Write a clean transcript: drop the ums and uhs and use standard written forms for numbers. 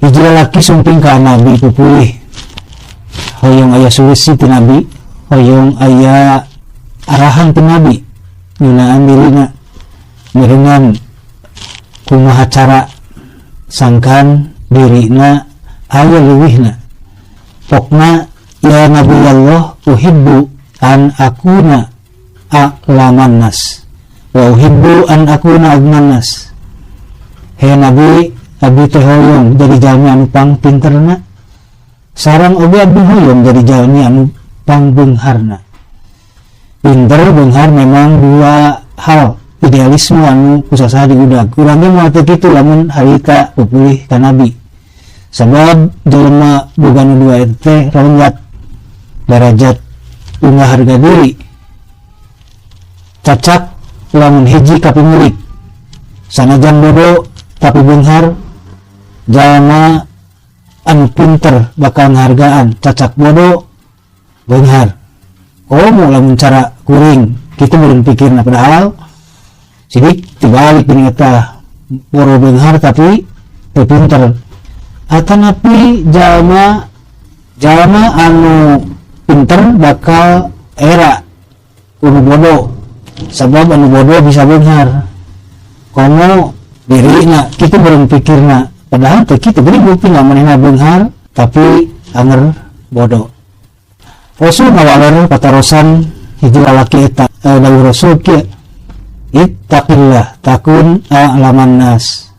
hiji lalaki sumping ka nabi pupulih hoyong aya solusi ti nabi, hoyong aya arahan ti nabi ngunaan dirina mirengan kumaha cara sangkan dirina aya leuwihna. Pokna ya nabi Allah uhibbu an akuna a'laman nas wa uhibbu an akuna agnan nas. He nabi, abdi teh hoyong jadi jalmi anu pang pinterna, sareng oge abdi hoyong jadi jalmi anu pang beungharna. Pinter beunghar memang dua hal idealisme anu kusaha diudag. Urang ge moal teh kitu lamun harita pupulih ka nabi. Sabab jelema boga nu dua eta teh lenggat derajat unggah harga diri. Cacak lamun hiji kapimilik. Sanajan bodo tapi beunghar, jalma anu pinter bakal nghargaan, cacak bodo beunghar. Oh, mau lamun cara kuring kitu meureun pikirna, padahal sidik tibalik gini eta boro beunghar tapi teu pinter. Atanapi jalma anu pinter bakal era anu bodo, sabab anu bodo bisa beunghar. Komo dirina kitu meureun pikirna, padahal teu kitu geuning buktina manehna beunghar tapi anger bodo. Rasul ngawaler patarosan hiji lalaki eta dawuh Rasul kieu, ittaqillah takun a'laman nas.